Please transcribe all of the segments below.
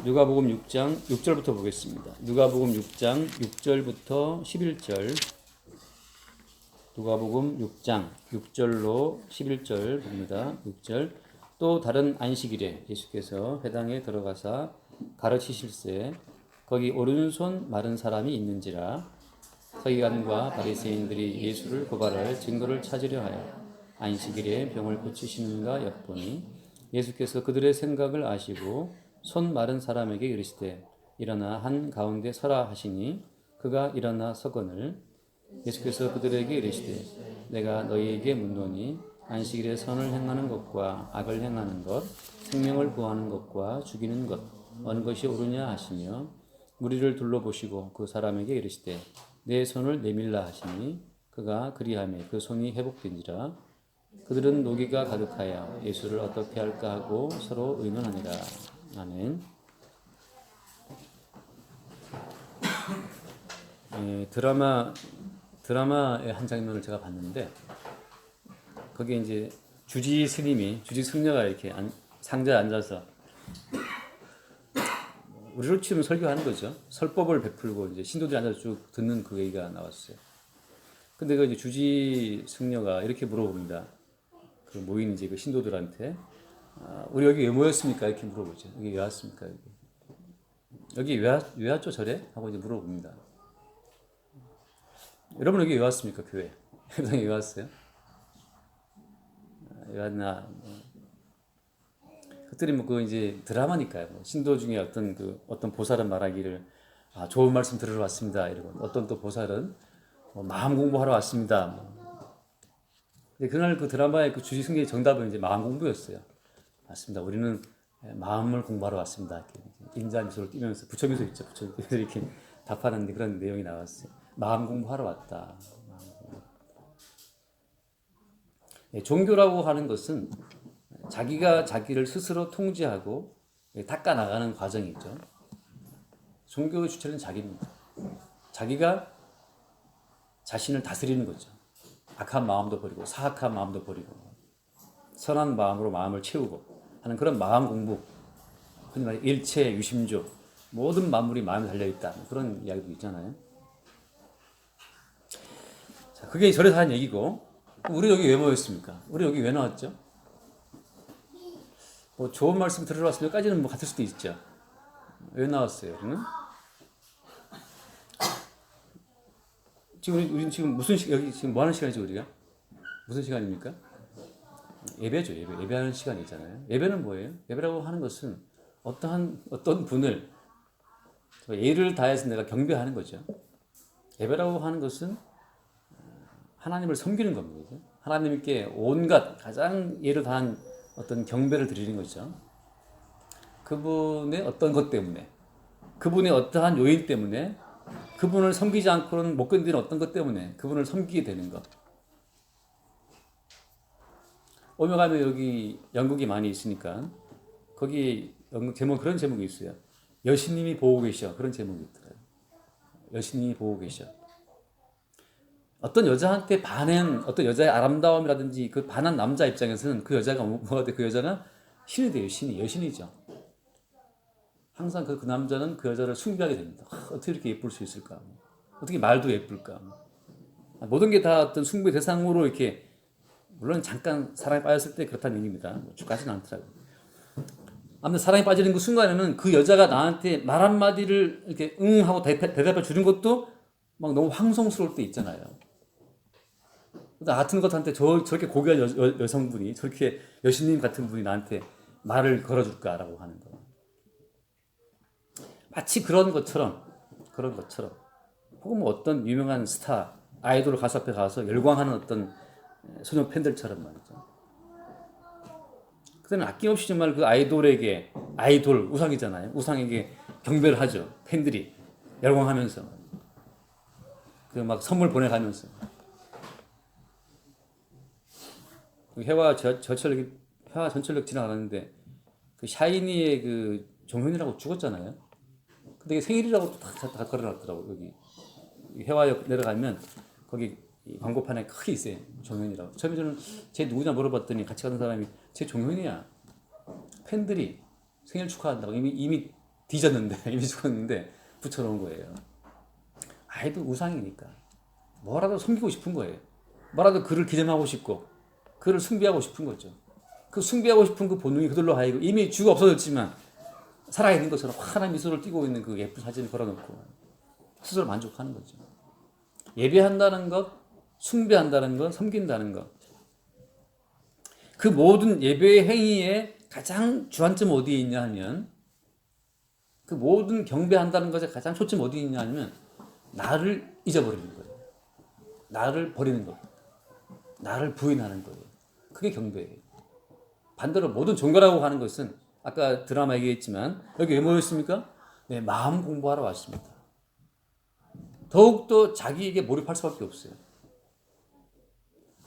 누가복음 6장 6절부터 보겠습니다. 누가복음 6장 6절부터 11절. 누가복음 6장 6절로 11절 봅니다. 6절. 또 다른 안식일에 예수께서 회당에 들어가사 가르치실세 거기 오른손 마른 사람이 있는지라. 서기관과 바리새인들이 예수를 고발할 증거를 찾으려 하여 안식일에 병을 고치시는가 엿보니 예수께서 그들의 생각을 아시고 손 마른 사람에게 이르시되 일어나 한 가운데 서라 하시니 그가 일어나 서거늘. 예수께서 그들에게 이르시되 내가 너희에게 묻노니 안식일에 선을 행하는 것과 악을 행하는 것, 생명을 구하는 것과 죽이는 것 어느 것이 옳으냐 하시며 무리를 둘러보시고 그 사람에게 이르시되 내 손을 내밀라 하시니 그가 그리하매 그 손이 회복된지라. 그들은 노기가 가득하여 예수를 어떻게 할까 하고 서로 의논하니라. 아멘. 드라마의 한 장면을 제가 봤는데 거기에 이제 주지 스님녀가 이렇게 상자에 앉아서 우리로 치면 설교하는 거죠. 설법을 베풀고 이제 신도들이 앉아서 쭉 듣는 그 얘기가 나왔어요. 근데 그 이제 주지 승려가 이렇게 물어봅니다. 그 모인 이제 그 신도들한테 우리 여기 왜 모였습니까? 이렇게 물어보죠. 여기 왜 왔습니까? 여기 왜 왔죠? 절에? 하고 이제 물어봅니다. 여러분 여기 왜 왔습니까? 교회. 회당에 왜 왔어요? 왜 왔나? 그들이 뭐 그 이제 드라마니까요. 신도 중에 어떤 보살은 말하기를 좋은 말씀 들으러 왔습니다. 이러고 어떤 또 보살은 마음 공부하러 왔습니다. 근데 그날 그 드라마의 그 주지 승리의 정답은 이제 마음 공부였어요. 맞습니다. 우리는 마음을 공부하러 왔습니다. 이렇게 인자 미소를 띠면서 부처 미소 있죠. 부처 미소 이렇게 답하는 그런 내용이 나왔어요. 마음 공부하러 왔다. 종교라고 하는 것은 자기가 자기를 스스로 통제하고 닦아 나가는 과정이죠. 종교의 주체는 자기입니다. 자기가 자신을 다스리는 거죠. 악한 마음도 버리고 사악한 마음도 버리고 선한 마음으로 마음을 채우고 하는 그런 마음 공부. 흔히 말해 일체 유심조, 모든 만물이 마음에 달려있다. 그런 이야기도 있잖아요. 자, 그게 절에서 하는 얘기고, 우리 여기 왜 모였습니까? 우리 여기 왜 나왔죠? 뭐 좋은 말씀 들으러 왔으면까지는 뭐 같을 수도 있죠. 왜 나왔어요? 우리는? 우리 지금 무슨 여기 지금 뭐 하는 시간이죠, 우리가? 무슨 시간입니까? 예배죠, 예배하는 시간이잖아요. 예배는 뭐예요? 예배라고 하는 것은 어떤 분을 예를 다해서 내가 경배하는 거죠. 예배라고 하는 것은 하나님을 섬기는 겁니다. 하나님께 온갖 가장 예를 다한 어떤 경배를 드리는 거죠. 그분의 어떤 것 때문에, 그분의 어떠한 요인 때문에, 그분을 섬기지 않고는 못 견디는 어떤 것 때문에 그분을 섬기게 되는 것. 오며 가며 여기 연극이 많이 있으니까 거기 연극 제목 그런 제목이 있어요. 여신님이 보고 계셔. 그런 제목이 있더라고요. 여신님이 보고 계셔. 어떤 여자한테 반한 어떤 여자의 아름다움이라든지 그 반한 남자 입장에서는 그 여자가 뭐가 돼? 그 여자가 신이 돼요. 여신이죠. 항상 그 남자는 그 여자를 숭배하게 됩니다. 어떻게 이렇게 예쁠 수 있을까? 어떻게 말도 예쁠까? 모든 게 다 어떤 숭배 대상으로 이렇게, 물론 잠깐 사랑에 빠졌을 때 그렇다는 얘기입니다. 죽까지는 않더라고요. 아무튼 사랑에 빠지는 그 순간에는 그 여자가 나한테 말 한마디를 이렇게 응 하고 대답해 주는 것도 막 너무 황송스러울 때 있잖아요. 나 같은 것한테 저렇게 고귀한 여성분이, 저렇게 여신님 같은 분이 나한테 말을 걸어줄까라고 하는 거. 마치 그런 것처럼, 혹은 뭐 어떤 유명한 스타, 아이돌 가수 앞에 가서 열광하는 어떤 소녀 팬들처럼 말이죠. 그때는 아낌없이 정말 그 아이돌에게, 아이돌, 우상이잖아요. 우상에게 경배를 하죠. 팬들이 열광하면서. 그 막 선물 보내가면서. 해와 전철역 지나가는데 그 샤이니의 그 종현이라고 죽었잖아요. 근데 이게 생일이라고 다 걸어놨더라고. 여기 해화역 내려가면 거기 광고판에 크게 있어요. 종현이라고. 처음에 저는 쟤 누구냐 물어봤더니 같이 가는 사람이 쟤 종현이야. 팬들이 생일 축하한다고 이미 뒤졌는데 이미 죽었는데 붙여놓은 거예요. 아이도 우상이니까 뭐라도 섬기고 싶은 거예요. 뭐라도 그를 기념하고 싶고 그를 숭배하고 싶은 거죠. 그 숭배하고 싶은 그 본능이 그들로 하여금 이미 죽어 없어졌지만 살아있는 것처럼 환한 미소를 띠고 있는 그 예쁜 사진을 걸어놓고 스스로 만족하는 거죠. 예배한다는 것, 숭배한다는 것, 섬긴다는 것. 그 모든 예배의 행위에 가장 주안점 어디에 있냐 하면 그 모든 경배한다는 것에 가장 초점 어디에 있냐 하면 나를 잊어버리는 거예요. 나를 버리는 것. 나를 부인하는 거예요. 그게 경배예요. 반대로 모든 종교라고 하는 것은 아까 드라마 얘기했지만 여기 왜 모였습니까? 네, 마음 공부하러 왔습니다. 더욱더 자기에게 몰입할 수밖에 없어요.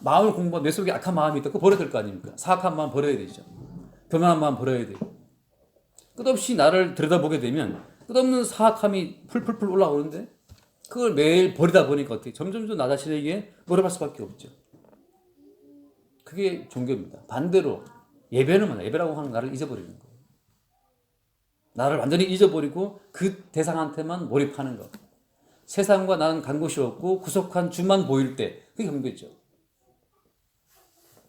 마음을 공부하면 내 속에 악한 마음이 있다. 그거 버려야 될 거 아닙니까? 사악한 마음 버려야 되죠. 교만한 마음 버려야 돼요. 끝없이 나를 들여다보게 되면 끝없는 사악함이 풀풀풀 올라오는데 그걸 매일 버리다 보니까 어떻게 점점 나 자신에게 몰입할 수밖에 없죠. 그게 종교입니다. 반대로 예배는 뭐냐? 예배라고 하는 나를 잊어버리는 거예요. 나를 완전히 잊어버리고 그 대상한테만 몰입하는 것. 세상과 나는 간 곳이 없고 구속한 주만 보일 때 그게 경배죠.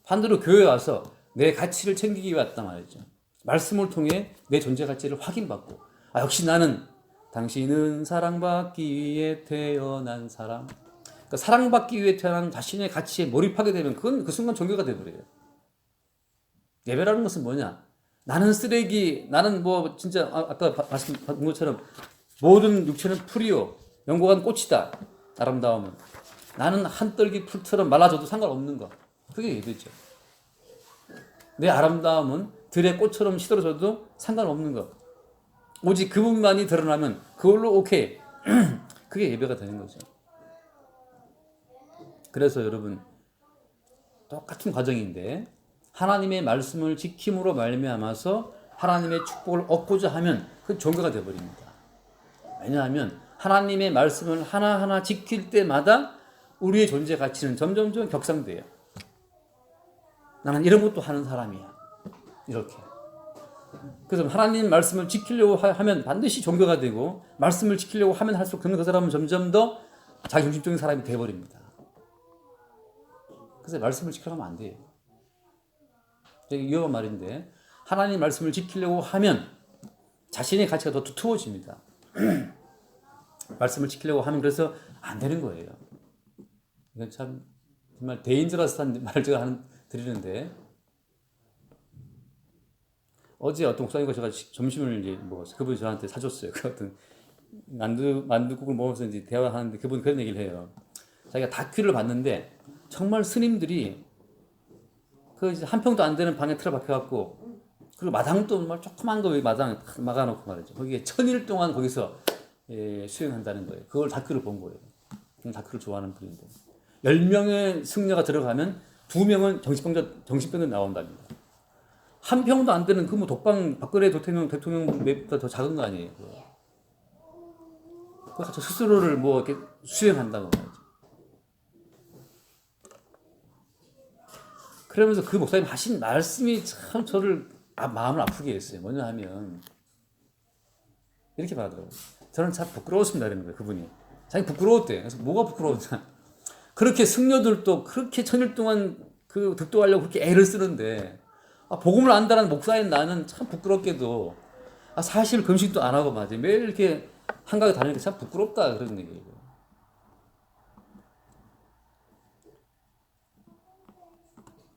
반대로 교회에 와서 내 가치를 챙기기 위해 왔단 말이죠. 말씀을 통해 내 존재 가치를 확인받고 역시 나는 당신은 사랑받기 위해 태어난 사람. 그러니까 사랑받기 위해 태어난 자신의 가치에 몰입하게 되면 그건 그 순간 종교가 되어버려요. 예배라는 것은 뭐냐? 나는 쓰레기, 나는 뭐 진짜 아까 말씀드린 것처럼 모든 육체는 풀이요 영고한 꽃이다. 아름다움은 나는 한떨기 풀처럼 말라져도 상관없는 것. 그게 예배죠. 내 아름다움은 들의 꽃처럼 시들어져도 상관없는 것. 오직 그분만이 드러나면 그걸로 오케이. 그게 예배가 되는 거죠. 그래서 여러분 똑같은 과정인데 하나님의 말씀을 지킴으로 말미암아서 하나님의 축복을 얻고자 하면 그 종교가 되어버립니다. 왜냐하면 하나님의 말씀을 하나하나 지킬 때마다 우리의 존재 가치는 점점점 격상돼요. 나는 이런 것도 하는 사람이야. 이렇게. 그래서 하나님 말씀을 지키려고 하면 반드시 종교가 되고 말씀을 지키려고 하면 할수록 그 사람은 점점 더 자기중심적인 사람이 되어버립니다. 그래서 말씀을 지키려면 안 돼요. 되게 위험한 말인데 하나님 말씀을 지키려고 하면 자신의 가치가 더 두터워집니다. 말씀을 지키려고 하면 그래서 안 되는 거예요. 이건 참 정말 데인저러스 한 말을 제가 드리는데 어제 어떤 목사님과 제가 점심을 이제 먹었어요. 그분이 저한테 사줬어요. 그 어떤 만두국을 먹으면서 이제 대화하는데 그분이 그런 얘기를 해요. 자기가 다큐를 봤는데 정말 스님들이 그 이제 한 평도 안 되는 방에 틀어박혀갖고 그리고 마당도 정말 조그만 거 마당 막아놓고 말이죠. 거기에 1000일 동안 거기서 수행한다는 거예요. 그걸 다큐를 본 거예요. 다큐를 좋아하는 분인데 10명의 승려가 들어가면 2명은 정신병자 나온답니다. 한 평도 안 되는 그 뭐 독방 박근혜 대통령보다 더 작은 거 아니에요. 그거 스스로를 뭐 이렇게 수행한다고 말이죠. 그러면서 그 목사님 하신 말씀이 참 저를 마음을 아프게 했어요. 뭐냐 하면 이렇게 말하더라고요. 저는 참 부끄러웠습니다. 이러는 거예요. 그분이. 자기 부끄러웠대. 그래서 뭐가 부끄러웠냐. 그렇게 승려들도 그렇게 1000일 동안 그 득도하려고 그렇게 애를 쓰는데 복음을 안다는 목사인 나는 참 부끄럽게도 사실 금식도 안 하고 맞아요. 매일 이렇게 한가하게 다니니까 참 부끄럽다 그런 얘기예요.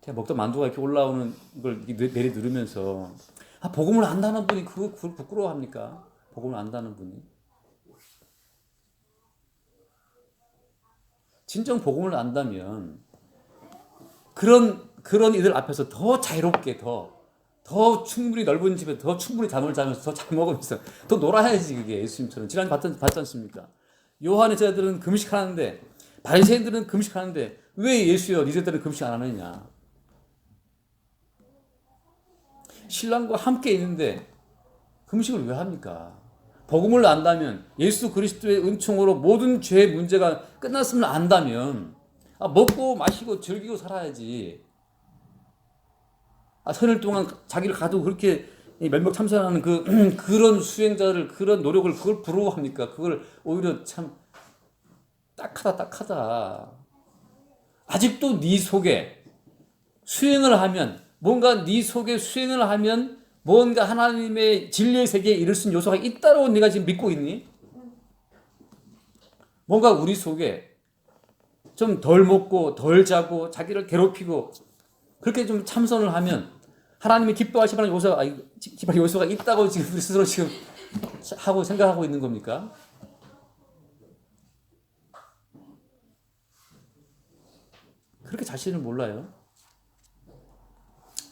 제가 먹던 만두가 이렇게 올라오는 걸 내리 누르면서 복음을 안다는 분이 그걸 부끄러워합니까? 복음을 안다는 분이. 진정 복음을 안다면 그런 이들 앞에서 더 자유롭게 더 충분히 넓은 집에 더 충분히 잠을 자면서 더 잘 먹으면서 더 놀아야지. 그게 예수님처럼 지난주 봤지 않습니까? 요한의 제자들은 금식하는데 바리새인들은 금식하는데 왜 예수여 네 제자들은 금식 안 하느냐. 신랑과 함께 있는데 금식을 왜 합니까? 복음을 안다면 예수 그리스도의 은총으로 모든 죄의 문제가 끝났음을 안다면 먹고 마시고 즐기고 살아야지. 1000일 동안 자기를 가두고 그렇게 이 멸망 참선하는 그런 수행자를 그런 노력을 그걸 부러워합니까? 그걸 오히려 참 딱하다. 아직도 네 속에 수행을 하면 뭔가 네 속에 수행을 하면 뭔가 하나님의 진리의 세계에 이를 수 있는 요소가 있다고 네가 지금 믿고 있니? 뭔가 우리 속에 좀 덜 먹고 덜 자고 자기를 괴롭히고 그렇게 좀 참선을 하면 하나님이 기뻐하실 만한 요소가 있다고 지금 우리 스스로 지금 하고 생각하고 있는 겁니까? 그렇게 자신을 몰라요?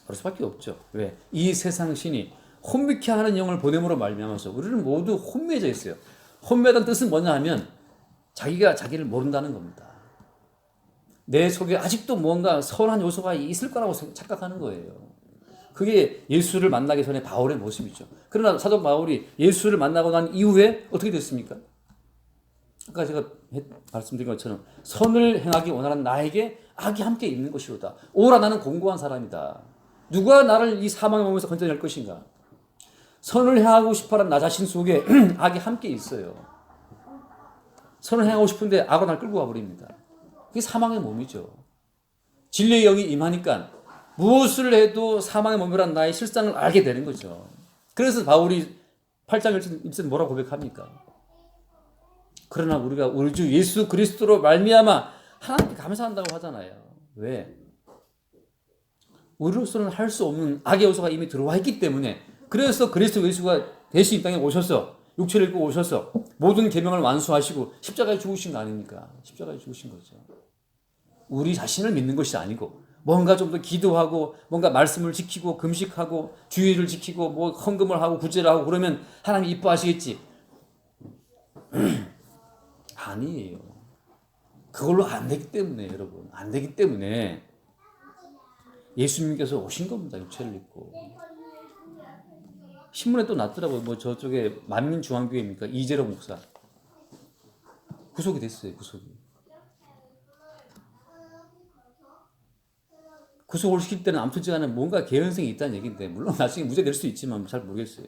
그럴 수밖에 없죠. 왜? 이 세상 신이 혼미케 하는 영을 보냄으로 말미암아서 우리는 모두 혼미해져 있어요. 혼미하다는 뜻은 뭐냐 하면 자기가 자기를 모른다는 겁니다. 내 속에 아직도 뭔가 선한 요소가 있을 거라고 착각하는 거예요. 그게 예수를 만나기 전에 바울의 모습이죠. 그러나 사도 바울이 예수를 만나고 난 이후에 어떻게 됐습니까? 아까 제가 말씀드린 것처럼 선을 행하기 원하는 나에게 악이 함께 있는 것이로다. 오라 나는 공고한 사람이다. 누가 나를 이 사망의 몸에서 건져낼 것인가? 선을 행하고 싶어하는 나 자신 속에 악이 함께 있어요. 선을 행하고 싶은데 악은 날 끌고 가버립니다. 그게 사망의 몸이죠. 진리의 영이 임하니까 무엇을 해도 사망의 몸이란 나의 실상을 알게 되는 거죠. 그래서 바울이 8장 1절 뭐라고 고백합니까? 그러나 우리가 우리 주 예수 그리스도로 말미암아 하나님께 감사한다고 하잖아요. 왜? 우리로서는 할 수 없는 악의 요소가 이미 들어와 있기 때문에 그래서 그리스도 예수가 대신 이 땅에 오셔서 육체를 입고 오셔서 모든 계명을 완수하시고 십자가에 죽으신 거 아닙니까? 십자가에 죽으신 거죠. 우리 자신을 믿는 것이 아니고 뭔가 좀 더 기도하고 뭔가 말씀을 지키고 금식하고 주의를 지키고 뭐 헌금을 하고 구제를 하고 그러면 하나님 이뻐하시겠지. 아니에요. 그걸로 안 되기 때문에 여러분 안 되기 때문에 예수님께서 오신 겁니다. 육체를 입고. 신문에 또 났더라고요. 뭐 저쪽에 만민중앙교회입니까? 이재로 목사. 구속이 됐어요. 구속을 시킬 때는 아무튼간에 뭔가 개연성이 있다는 얘기인데 물론 나중에 무죄 될 수 있지만 잘 모르겠어요.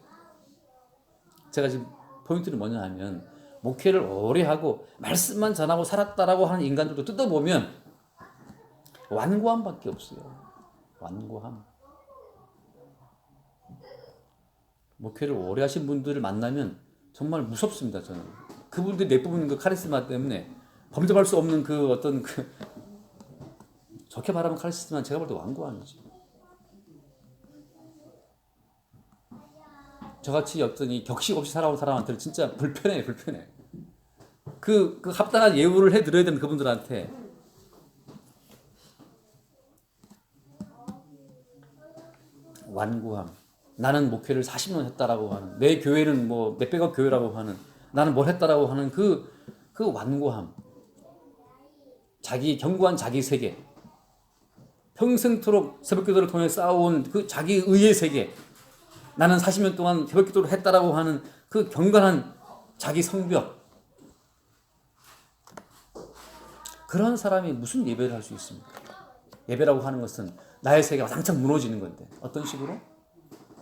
제가 지금 포인트는 뭐냐 하면 목회를 오래 하고 말씀만 전하고 살았다라고 하는 인간들도 뜯어보면 완고함밖에 없어요. 완고함. 목회를 오래 하신 분들을 만나면 정말 무섭습니다. 저는 그분들이 내뿜는 그 카리스마 때문에 범접할 수 없는 그 어떤 좋게 말하면 카리스마는 제가 볼 때 완고함이죠. 저같이 어떤 이 격식 없이 살아온 사람한테는 진짜 불편해. 그 합당한 예우를 해드려야 되는 그분들한테 완고함. 나는 목회를 40년 했다라고 하는, 내 교회는 뭐 몇백억 교회라고 하는, 나는 뭘 했다라고 하는 그 완고함. 자기 견고한 자기 세계. 평생토록 새벽기도를 통해 쌓아온 그 자기 의의 세계. 나는 40년 동안 새벽기도를 했다라고 하는 그 견고한 자기 성벽. 그런 사람이 무슨 예배를 할 수 있습니까? 예배라고 하는 것은 나의 세계가 왕창 무너지는 건데 어떤 식으로?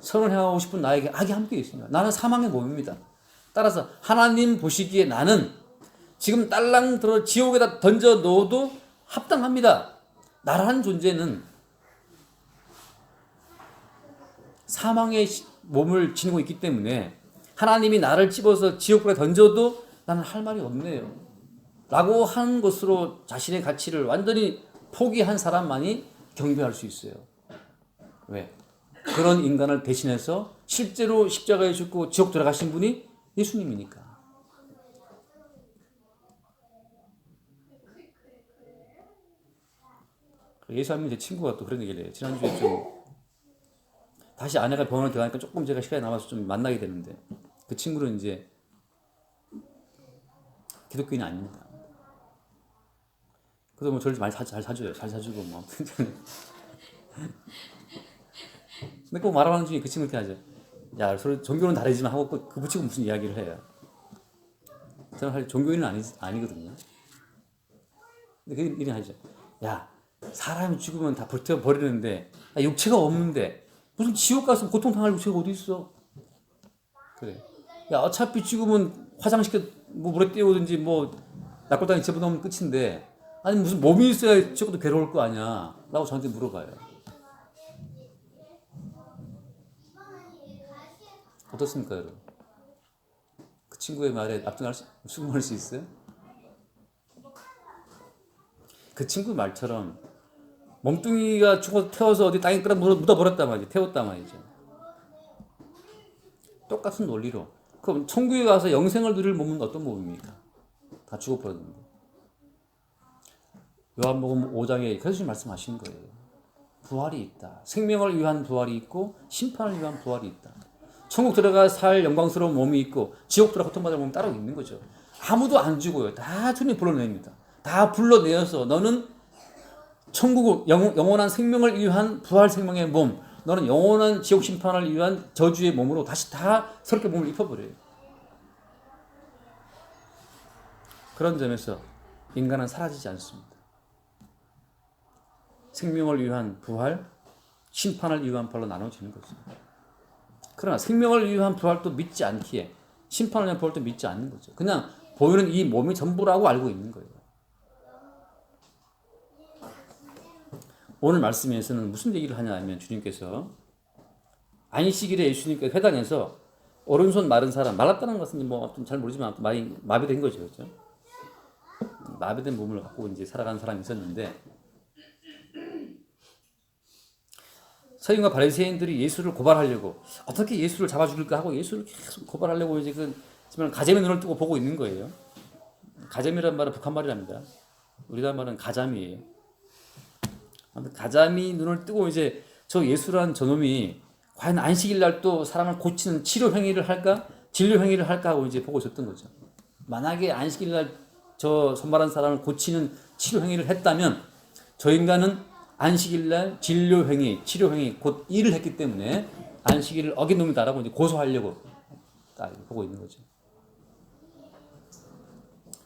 선을 행하고 싶은 나에게 악이 함께 있습니다. 나는 사망의 몸입니다. 따라서 하나님 보시기에 나는 지금 딸랑 들어 지옥에다 던져 넣어도 합당합니다. 나라는 존재는 사망의 몸을 지니고 있기 때문에 하나님이 나를 집어서 지옥불에 던져도 나는 할 말이 없네요. 라고 하는 것으로 자신의 가치를 완전히 포기한 사람만이 경배할 수 있어요. 왜? 그런 인간을 대신해서 실제로 십자가에 죽고 지옥 들어가신 분이 예수님이니까. 예수 안 믿는 제 친구가 또 그런 얘기를 해요. 지난주에 좀 다시 아내가 병원에 들어가니까 조금 제가 시간이 남아서 좀 만나게 되는데 그 친구는 이제 기독교인이 아닙니다. 그래서 뭐 저를 많이 잘 사줘요. 잘 사주고 뭐. 근데 꼭 말하는 중에 그 친구 이렇게 하죠. 야, 서로 종교는 다르지만 하고 그 붙이고 무슨 이야기를 해요. 저는 사실 종교인은 아니거든요. 근데 그 일이 하죠. 야, 사람이 죽으면 다 버려버리는데 육체가 없는데 무슨 지옥 가서 고통당할 죄가 어디 있어? 그래. 야, 어차피 죽으면 화장시켜 뭐 물에 띄우든지 뭐 낙골당에 집어넣으면 끝인데, 아니 무슨 몸이 있어야 죽어도 괴로울 거 아니야? 라고 저한테 물어봐요. 어떻습니까, 여러분? 그 친구의 말에 수긍할 수 있어요? 그 친구 말처럼 몸뚱이가 죽어서 태워서 어디 땅에 끌어 묻어버렸단 말이죠. 태웠단 말이죠. 똑같은 논리로. 그럼 천국에 가서 영생을 누릴 몸은 어떤 몸입니까? 다 죽어버렸는데. 요한복음 5장에 그래서 말씀하신 거예요. 부활이 있다. 생명을 위한 부활이 있고 심판을 위한 부활이 있다. 천국 들어가 살 영광스러운 몸이 있고 지옥 들어가 고통받을 몸이 따로 있는 거죠. 아무도 안 죽어요. 다 주님이 불러냅니다. 다 불러내어서 너는 천국 영원한 생명을 위한 부활 생명의 몸, 너는 영원한 지옥 심판을 위한 저주의 몸으로 다시 다 새롭게 몸을 입혀버려요. 그런 점에서 인간은 사라지지 않습니다. 생명을 위한 부활, 심판을 위한 부활로 나눠지는 거죠. 그러나 생명을 위한 부활도 믿지 않기에 심판을 위한 부활도 믿지 않는 거죠. 그냥 보이는 이 몸이 전부라고 알고 있는 거예요. 오늘 말씀에서는 무슨 얘기를 하냐 하면 주님께서 안식일에 예수님께서 회당에서 오른손 마른 사람, 말랐다는 것은 뭐 좀 잘 모르지만 많이 마비된 거죠. 그렇죠? 마비된 몸을 갖고 이제 살아가는 사람이 있었는데 서기관과 바리새인들이 예수를 고발하려고 어떻게 예수를 잡아 죽일까 하고 예수를 계속 고발하려고 이제 정말 가자미 눈을 뜨고 보고 있는 거예요. 가자미란 말은 북한 말이랍니다. 우리나라 말은 가자미예요. 가자미 눈을 뜨고 이제 저 예수라는 저놈이 과연 안식일 날 또 사람을 고치는 치료 행위를 할까? 진료 행위를 할까 하고 이제 보고 있었던 거죠. 만약에 안식일 날 저 손발한 사람을 고치는 치료 행위를 했다면 저 인간은 안식일 날 진료 행위, 치료 행위 곧 일을 했기 때문에 안식일을 어긴 놈이다라고 이제 고소하려고 딱 보고 있는 거죠.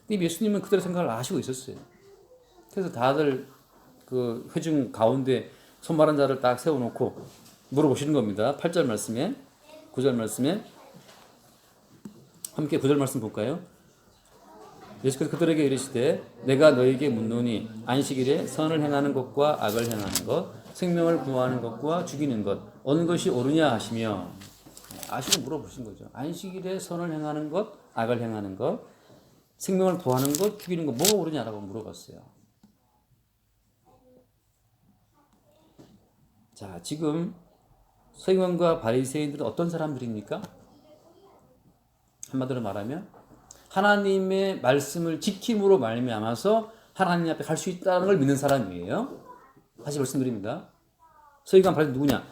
근데 예수님은 그들의 생각을 아시고 있었어요. 그래서 다들 그 회중 가운데 손마른 자를 딱 세워놓고 물어보시는 겁니다. 8절 말씀에 9절 말씀에 함께 9절 말씀 볼까요? 예수께서 그들에게 이르시되 내가 너에게 묻노니 안식일에 선을 행하는 것과 악을 행하는 것 생명을 구하는 것과 죽이는 것 어느 것이 옳으냐 하시며 아시고 물어보신 거죠. 안식일에 선을 행하는 것 악을 행하는 것 생명을 구하는 것 죽이는 것 뭐가 옳으냐라고 물어봤어요. 자, 지금 서기관과 바리새인들은 어떤 사람들입니까? 한마디로 말하면 하나님의 말씀을 지킴으로 말미암아서 하나님 앞에 갈 수 있다는 걸 믿는 사람이에요. 다시 말씀드립니다. 서기관 바리새인 누구냐?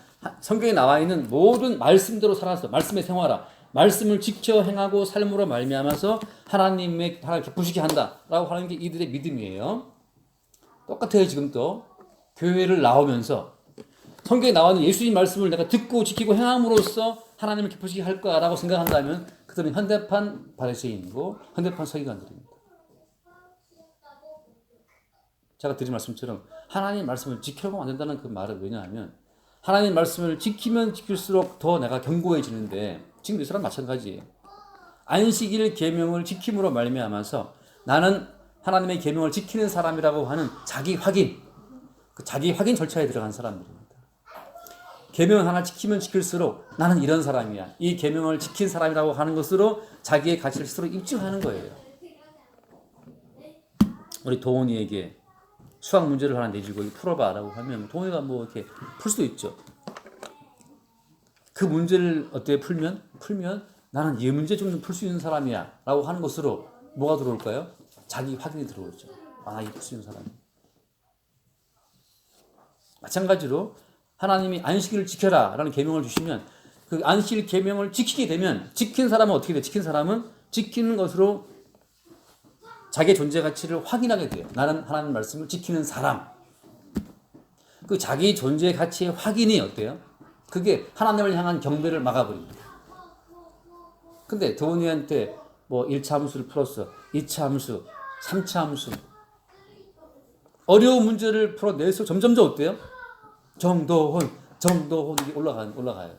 성경에 나와 있는 모든 말씀대로 살아서 말씀의 생활화, 말씀을 지켜 행하고 삶으로 말미암아서 하나님 기쁘시게 한다라고 하는 게 이들의 믿음이에요. 똑같아요. 지금 또 교회를 나오면서 성경에 나와 있는 예수님 말씀을 내가 듣고 지키고 행함으로써 하나님을 기쁘시게 할 거라고 생각한다면 그들은 현대판 바리새인이고 현대판 서기관들입니다. 제가 드린 말씀처럼 하나님 말씀을 지켜보면 안 된다는 그 말은 왜냐하면 하나님 말씀을 지키면 지킬수록 더 내가 견고해지는데 지금 이 사람 마찬가지예요. 안식일 계명을 지킴으로 말미암아서 나는 하나님의 계명을 지키는 사람이라고 하는 자기 확인, 그 자기 확인 절차에 들어간 사람들입니다. 계명 하나 지키면 지킬수록 나는 이런 사람이야. 이 계명을 지킨 사람이라고 하는 것으로 자기의 가치를 스스로 입증하는 거예요. 우리 도훈이에게 수학 문제를 하나 내주고 풀어봐라고 하면 도훈이가 뭐 이렇게 풀 수도 있죠. 그 문제를 어떻게 풀면 나는 이 문제 정도 풀 수 있는 사람이야 라고 하는 것으로 뭐가 들어올까요? 자기 확인이 들어오죠. 아, 이거 풀 수 있는 사람. 마찬가지로 하나님이 안식일을 지켜라 라는 계명을 주시면 그 안식일 계명을 지키게 되면 지킨 사람은 어떻게 돼? 지킨 사람은 지키는 것으로 자기의 존재 가치를 확인하게 돼요. 나는 하나님 말씀을 지키는 사람. 그 자기 존재 가치의 확인이 어때요? 그게 하나님을 향한 경배를 막아버립니다. 근데 도훈이한테 뭐 1차 함수를 풀었어. 2차 함수, 3차 함수. 어려운 문제를 풀어내서 점점 더 어때요? 정도훈, 정도 올라가요.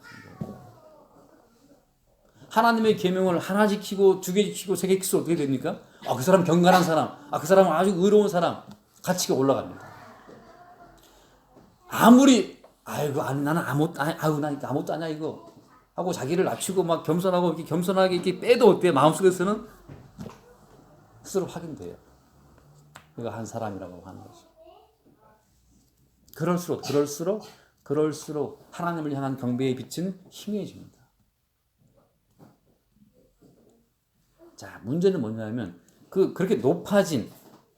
하나님의 계명을 하나 지키고 두 개 지키고 세 개 지키고 어떻게 됩니까? 그 사람 경건한 사람, 그 사람은 아주 의로운 사람, 가치가 올라갑니다. 아무리 나는 아무것도 아니야 이거 하고 자기를 낮추고 막 겸손하고 이렇게 겸손하게 이렇게 빼도 어때? 마음속에서는 스스로 확인돼요. 그가 한 사람이라고 하는 거죠. 그럴수록 하나님을 향한 경배의 빛은 희미해집니다. 자, 문제는 뭐냐면 그렇게 높아진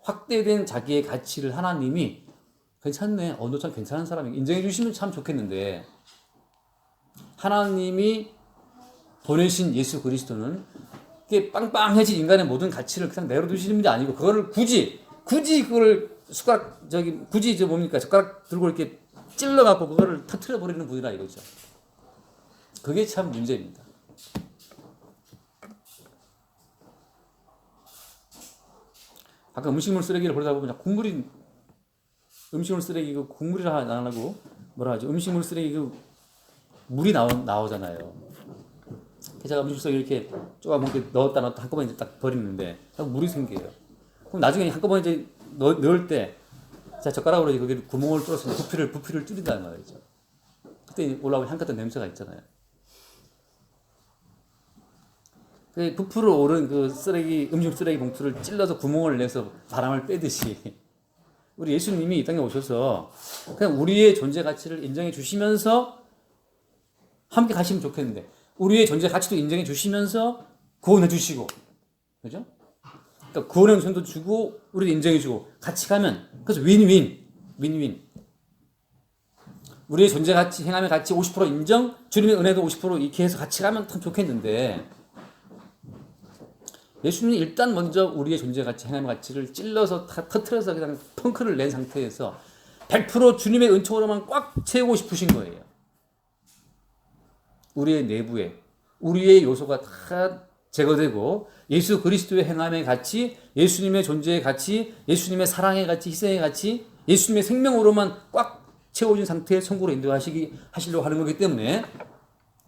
확대된 자기의 가치를 하나님이 괜찮네, 너 참 괜찮은 사람이 인정해 주시면 참 좋겠는데, 하나님이 보내신 예수 그리스도는 이게 빵빵해진 인간의 모든 가치를 그냥 내려두시는 게 아니고 그거를 굳이 그걸 젓가락 들고 이렇게 찔러갖고 그거를 터트려 버리는 분이라 이거죠. 그게 참 문제입니다. 아까 음식물 쓰레기를 버리다 보면 음식물 쓰레기 국물이라 안 하고 뭐라 하죠? 음식물 쓰레기 물이 나오잖아요. 제가 음식물 쓰레기 이렇게 조금 이렇게 넣었다 한꺼번에 이제 딱 버리는데 물이 생겨요. 그럼 나중에 한꺼번에 이제 넣을 때 자 젓가락으로 거기 구멍을 뚫어서 부피를 줄인다는 말이죠. 그때 올라오면 향긋한 냄새가 있잖아요. 그 부풀어 오른 그 음식 쓰레기 봉투를 찔러서 구멍을 내서 바람을 빼듯이 우리 예수님이 이 땅에 오셔서 그냥 우리의 존재 가치를 인정해 주시면서 함께 가시면 좋겠는데, 우리의 존재 가치도 인정해 주시면서 구원해 주시고, 그죠? 그러니까 구원의 우선도 주고 우리도 인정해 주고 같이 가면, 그래서 윈윈. 우리의 존재 가치, 행함의 가치 50% 인정, 주님의 은혜도 50% 이렇게 해서 같이 가면 참 좋겠는데, 예수님이 일단 먼저 우리의 존재 가치, 행함의 가치를 찔러서 터트려서 그냥 펑크를 낸 상태에서 100% 주님의 은총으로만 꽉 채우고 싶으신 거예요. 우리의 내부에 우리의 요소가 다 제거되고 예수 그리스도의 행함의 가치, 예수님의 존재의 가치, 예수님의 사랑의 가치, 희생의 가치, 예수님의 생명으로만 꽉 채워진 상태의 천국으로 인도하시려고 하는 거기 때문에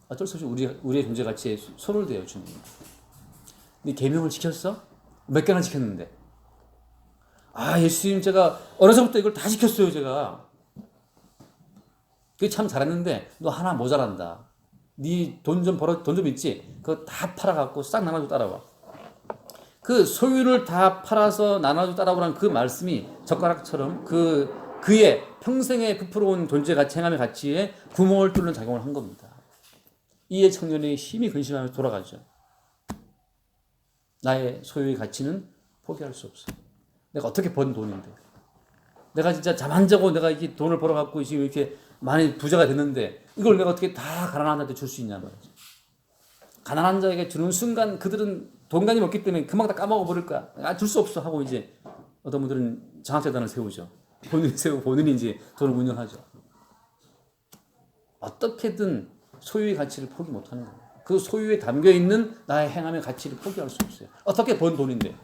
어쩔 수 없이 우리의 존재 가치에 손을 대요, 주님. 근데 계명을 지켰어? 몇 개나 지켰는데? 예수님 제가 어려서부터 이걸 다 지켰어요, 제가. 그게 참 잘했는데 너 하나 모자란다. 네 돈 좀 있지? 그거 다 팔아갖고 싹 나눠주고 따라와. 그 소유를 다 팔아서 나눠주고 따라오라는 그 말씀이 젓가락처럼 그의 평생에 부풀어온 존재 가치, 행함의 가치에 구멍을 뚫는 작용을 한 겁니다. 이에 청년의 힘이 근심하며 돌아가죠. 나의 소유의 가치는 포기할 수 없어. 내가 어떻게 번 돈인데. 내가 진짜 잠 안 자고 내가 이렇게 돈을 벌어갖고 지금 이렇게 많이 부자가 됐는데 이걸 내가 어떻게 다 가난한 자한테 줄 수 있냐 말이지. 가난한 자에게 주는 순간 그들은 돈관이 없기 때문에 금방 다 까먹어 버릴 거야. 줄 수 없어 하고 이제 어떤 분들은 장학재단을 세우죠. 본인이 이제 돈을 운영하죠. 어떻게든 소유의 가치를 포기 못하는 거예요. 그 소유에 담겨있는 나의 행함의 가치를 포기할 수 없어요. 어떻게 번 돈인데.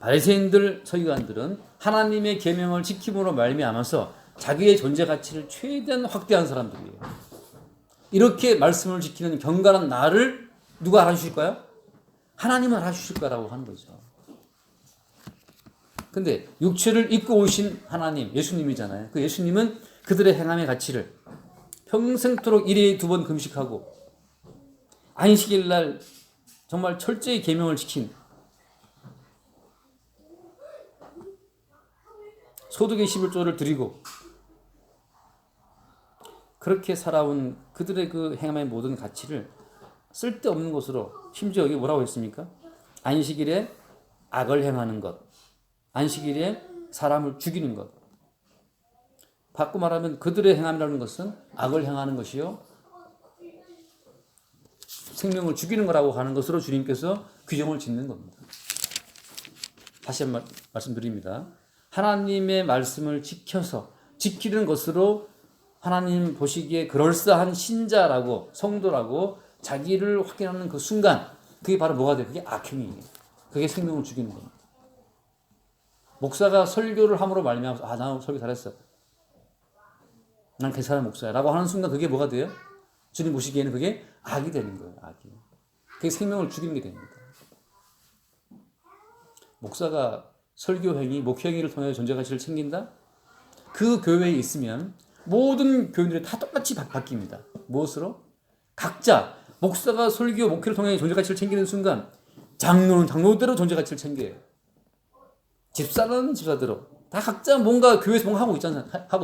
바리새인들, 서기관들은 하나님의 계명을 지킴으로 말미암아서 자기의 존재 가치를 최대한 확대한 사람들이에요. 이렇게 말씀을 지키는 경건한 나를 누가 알아주실까요? 하나님은 알아주실 거라고 하는 거죠. 근데 육체를 입고 오신 하나님, 예수님이잖아요. 그 예수님은 그들의 행함의 가치를 평생토록 일회에 2번 금식하고 안식일 날 정말 철저히 계명을 지킨 소득의 11조를 드리고 그렇게 살아온 그들의 그 행함의 모든 가치를 쓸데없는 것으로, 심지어 여기 뭐라고 했습니까? 안식일에 악을 행하는 것, 안식일에 사람을 죽이는 것. 바꿔 말하면 그들의 행함이라는 것은 악을 행하는 것이요 생명을 죽이는 거라고 하는 것으로 주님께서 규정을 짓는 겁니다. 다시 한번 말씀드립니다. 하나님의 말씀을 지켜서 지키는 것으로 하나님 보시기에 그럴싸한 신자라고, 성도라고 자기를 확인하는 그 순간, 그게 바로 뭐가 돼요? 그게 악행이에요. 그게 생명을 죽이는 겁니다. 목사가 설교를 함으로 말미암아서 나 설교 잘했어. 난 괜찮은 목사야. 라고 하는 순간 그게 뭐가 돼요? 주님 보시기에는 그게 악이 되는 거예요. 악이. 그게 생명을 죽이는 게 됩니다. 목사가 설교행위, 목회행위를 통해 존재 가치를 챙긴다? 그 교회에 있으면 모든 교인들이 다 똑같이 바뀝니다. 무엇으로? 각자 목사가 설교, 목회를 통해 존재 가치를 챙기는 순간 장로는 장로대로 존재 가치를 챙겨요. 집사는 집사대로. 다 각자 뭔가 교회에서 뭔가 하고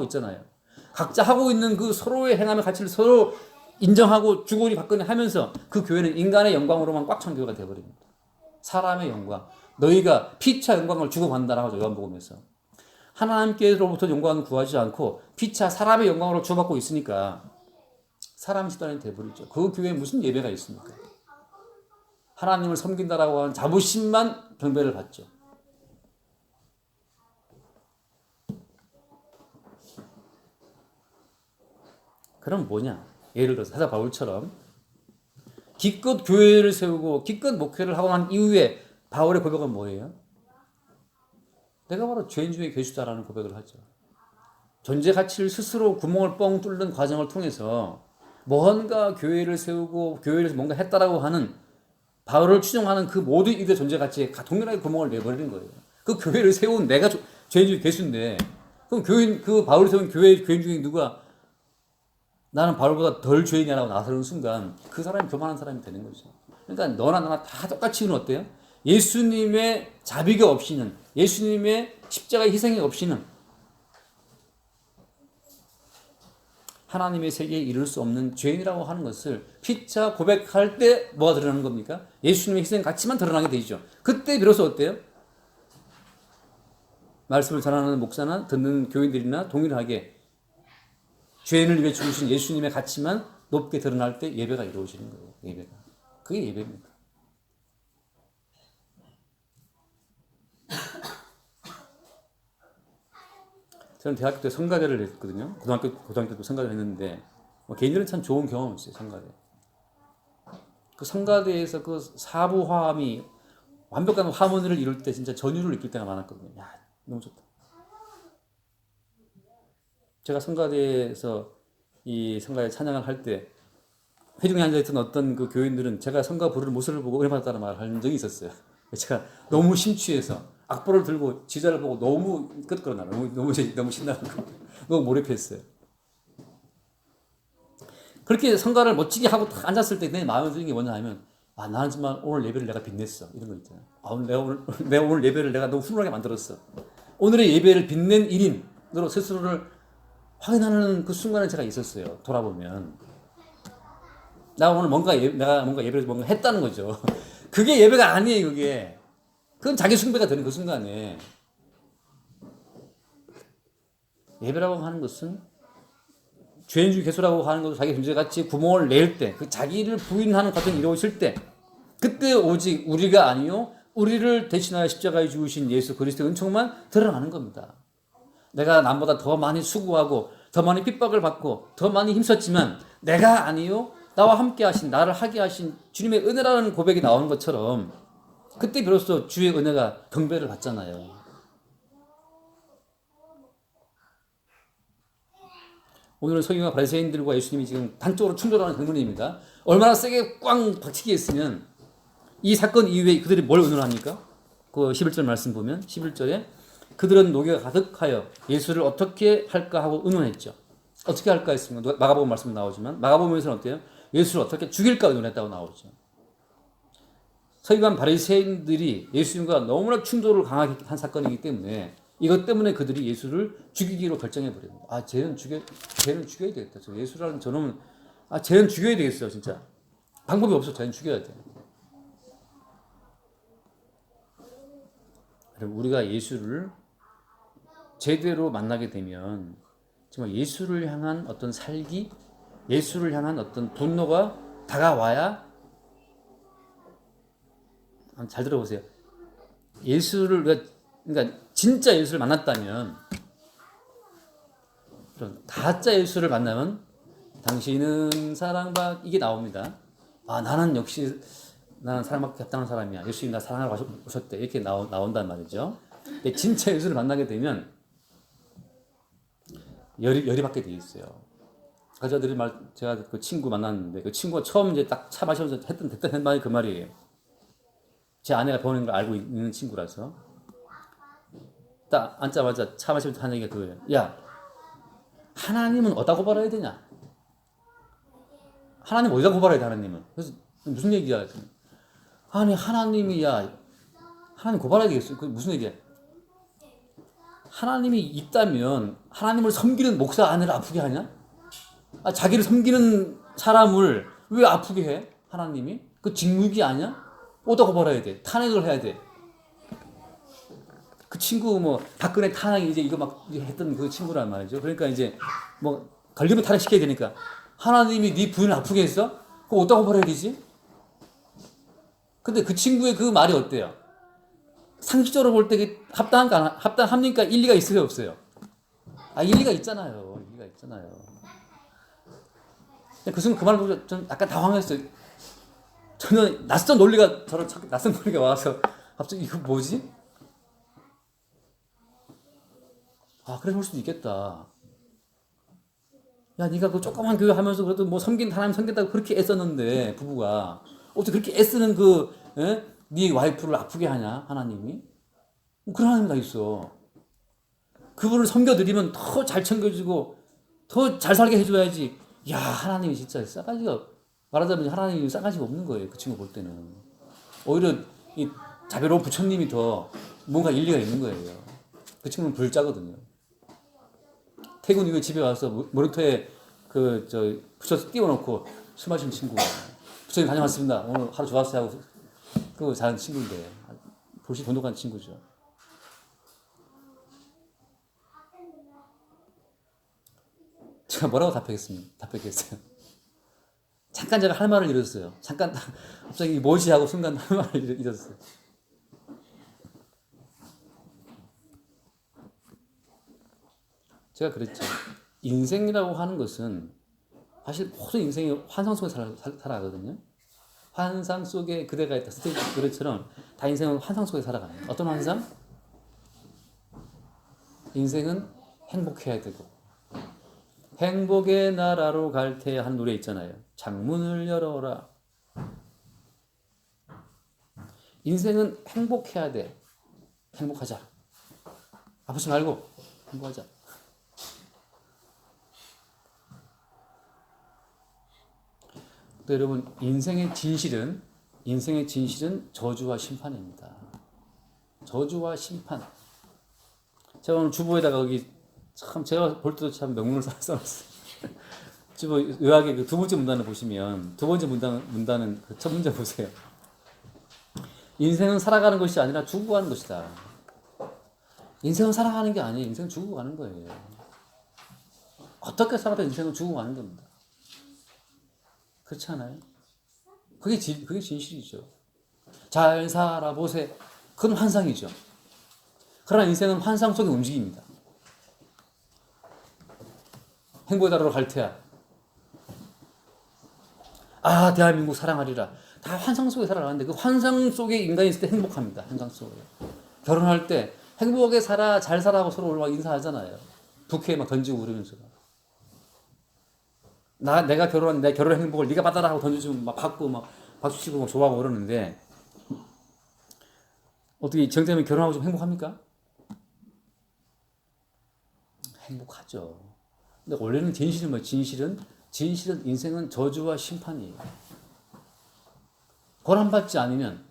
있잖아요. 각자 하고 있는 그 서로의 행함의 가치를 서로 인정하고 주거니 받거니 하면서 그 교회는 인간의 영광으로만 꽉 찬 교회가 되어버립니다. 사람의 영광. 너희가 피차 영광을 주고받는다라고 하죠. 요한복음에서. 하나님께로부터 영광을 구하지 않고 피차 사람의 영광으로 주고받고 있으니까 사람 집단이 되어버리죠. 그 교회에 무슨 예배가 있습니까? 하나님을 섬긴다라고 하는 자부심만 경배를 받죠. 그럼 뭐냐? 예를 들어서 사도 바울처럼 기껏 교회를 세우고 기껏 목회를 하고 난 이후에 바울의 고백은 뭐예요? 내가 바로 죄인 중에 괴수다라는 고백을 하죠. 존재 가치를 스스로 구멍을 뻥 뚫는 과정을 통해서 뭔가 교회를 세우고 교회에서 뭔가 했다라고 하는 바울을 추종하는 그 모든 이들의 존재 가치에 동일하게 구멍을 내버리는 거예요. 그 교회를 세운 내가 죄인 중에 괴수인데 그럼 그 바울이 세운 교인 중에 누가 나는 바울보다 덜 죄인이라고 나서는 순간 그 사람이 교만한 사람이 되는 거죠. 그러니까 너나 나나 다 똑같이 는 어때요? 예수님의 자비가 없이는 예수님의 십자가의 희생이 없이는 하나님의 세계에 이룰 수 없는 죄인이라고 하는 것을 피차 고백할 때 뭐가 드러나는 겁니까? 예수님의 희생 가치만 드러나게 되죠. 그때 비로소 어때요? 말씀을 전하는 목사나 듣는 교인들이나 동일하게 죄인을 위해 죽으신 예수님의 가치만 높게 드러날 때 예배가 이루어지는 거예요. 예배가. 그게 예배입니다. 저는 대학교 때 성가대를 했거든요. 고등학교 때도 성가대를 했는데 개인들은 참 좋은 경험이었어요. 성가대. 그 성가대에서 그 사부화음이 완벽한 하모니를 이룰 때 진짜 전율을 느낄 때가 많았거든요. 야, 너무 좋다. 제가 성가대에서 이 성가대 찬양을 할 때 회중에 앉아있던 어떤 그 교인들은 제가 성가 부르는 모습을 보고 은혜 받았다는 말을 한 적이 있었어요. 제가 너무 심취해서 악보를 들고 지자를 보고 너무 끄떡거렸나 너무 신나고 너무 몰입했어요. 그렇게 성가를 멋지게 하고 딱 앉았을 때 내 마음에 드는 게 뭐냐 하면 나는 정말 오늘 예배를 내가 빛냈어 이런 거 있잖아요. 내가 오늘 예배를 내가 너무 훈훈하게 만들었어. 오늘의 예배를 빛낸 일인으로 스스로를 확인하는 그 순간에 제가 있었어요. 돌아보면 내가 뭔가 예배에서 뭔가 했다는 거죠. 그게 예배가 아니에요. 그건 자기 숭배가 되는 그 순간에 예배라고 하는 것은 죄인 중 괴수라고 하는 것도 자기 존재같이 구멍을 낼 때, 그 자기를 부인하는 과정이 이루어질 때, 그때 오직 우리가 아니요 우리를 대신하여 십자가에 죽으신 예수 그리스도의 은총만 드러나는 겁니다. 내가 남보다 더 많이 수고하고 더 많이 핍박을 받고 더 많이 힘썼지만 내가 아니요 나와 함께 하신 나를 하게 하신 주님의 은혜라는 고백이 나오는 것처럼 그때 비로소 주의 은혜가 경배를 받잖아요. 오늘은 서기관과 바리새인들과 예수님이 지금 단적으로 충돌하는 장면입니다. 얼마나 세게 꽝 박치기 했으면 이 사건 이후에 그들이 뭘 의논합니까? 그 11절 말씀 보면 11절에 그들은 노개가 가득하여 예수를 어떻게 할까 하고 의논했죠. 어떻게 할까 했습니다. 마가복음 말씀 나오지만 마가복음에서는 어때요? 예수를 어떻게 죽일까 의논했다고 나오죠. 서기관 바리새인들이 예수님과 너무나 충돌을 강하게 한 사건이기 때문에 이것 때문에 그들이 예수를 죽이기로 결정해 버립니다. 쟤는 죽여야 되겠다. 저 예수라는 저놈은 쟤는 죽여야 되겠어요. 진짜 방법이 없어. 쟤는 죽여야 돼. 우리가 예수를 제대로 만나게 되면 정말 예수를 향한 어떤 살기, 예수를 향한 어떤 분노가 다가와야 잘 들어보세요. 그러니까 진짜 예수를 만났다면 가짜 예수를 만나면 당신은 사랑받 이게 나옵니다. 나는 사랑받기 합당한 사람이야. 예수님 나 사랑하러 오셨대. 이렇게 나온단 말이죠. 근데 진짜 예수를 만나게 되면 열이 받게 돼 있어요. 가자들이 제가 그 친구 만났는데 그 친구가 처음 이제 딱 차 마시면서 했던 말이 그 말이에요. 제 아내가 병원인 걸 알고 있는 친구라서 딱 앉자마자 차 마시면서 하는 얘기가 그거예요. 야, 하나님은 어디다 고발해야 되냐? 하나님 어디다 고발해야 돼, 하나님은? 그래서 무슨 얘기야? 아니, 하나님이야. 하나님 고발해야 되겠어. 그 무슨 얘기야? 하나님이 있다면 하나님을 섬기는 목사 아내를 아프게 하냐? 아, 자기를 섬기는 사람을 왜 아프게 해? 하나님이? 그 직무유기 아니야? 어디다 고발해야 돼? 탄핵을 해야 돼. 그 친구 뭐 박근혜 탄핵 이제 이거 막 했던 그 친구란 말이죠. 그러니까 이제 뭐 걸리면 탄핵 시켜야 되니까 하나님이 네 부인을 아프게 했어? 그거 어디다 고발해야 되지? 근데 그 친구의 그 말이 어때요? 상식적으로 볼 때 합당합니까? 일리가 있어요, 없어요? 아, 일리가 있잖아요. 일리가 있잖아요. 그 순간 그 말 보고 전 약간 당황했어요. 저는 낯선 논리가 와서 갑자기 이거 뭐지? 아, 그래 볼 수도 있겠다. 야, 네가 그 조그만 교회 하면서 그래도 뭐 하나님 섬긴다고 그렇게 애썼는데 부부가 어떻게 그렇게 애쓰는 네 와이프를 아프게 하냐 하나님이? 뭐 그런 하나님 다 있어. 그분을 섬겨드리면 더 잘 챙겨주고 더 잘 살게 해줘야지. 야, 하나님이 진짜 싸가지가 말하자면 하나님이 싸가지가 없는 거예요. 그 친구 볼 때는 오히려 이 자비로운 부처님이 더 뭔가 일리가 있는 거예요. 그 친구는 불자거든요. 태군 이거 집에 와서 모니터에 붙여서 띄워놓고 술 마시는 친구. 부처님 다녀왔습니다. 오늘 하루 좋았어요 하고 그거 잘하는 친구인데 볼시 돈독한 친구죠. 제가 뭐라고 답했겠어요? 잠깐 제가 할 말을 잃었어요. 잠깐 갑자기 뭐지 하고 순간 할 말을 잃었어요. 제가 그랬죠. 인생이라고 하는 것은 사실 모든 인생이 환상 속에 살아가거든요. 환상 속에 그대가 있다. 스테이지 그릇처럼 다 인생은 환상 속에 살아가요. 어떤 환상? 인생은 행복해야 되고 행복의 나라로 갈 때 한 노래 있잖아요. 창문을 열어라. 인생은 행복해야 돼. 행복하자. 아프지 말고 행복하자. 또 여러분 인생의 진실은 저주와 심판입니다. 저주와 심판. 제가 오늘 주보에다가 여기 참 제가 볼 때도 참 명문을 써놨어요. 주보 의학의 그 두 번째 문단을 보시면 두 번째 문단은 그 첫 문제 보세요. 인생은 살아가는 것이 아니라 죽어가는 것이다. 인생은 살아가는 게 아니에요. 인생은 죽어가는 거예요. 어떻게 살아도 인생은 죽어가는 겁니다. 그렇지 않아요? 그게 진실이죠. 잘 살아보세. 그건 환상이죠. 그러나 인생은 환상 속에 움직입니다. 행복의 나라로 갈 테야. 아, 대한민국 사랑하리라. 다 환상 속에 살아가는데 그 환상 속에 인간이 있을 때 행복합니다. 환상 속에. 결혼할 때 행복하게 살아, 잘 살아하고 서로 막 인사하잖아요. 부케 막 던지고 그러면서. 내가 결혼한 내 결혼 행복을 네가 받아라 하고 던져주면 막 받고 막 박수 치고 막 좋아하고 그러는데 어떻게 정재면 결혼하고 좀 행복합니까? 행복하죠. 근데 원래는 진실은 뭐 진실은 인생은 저주와 심판이에요. 고난받지 않으면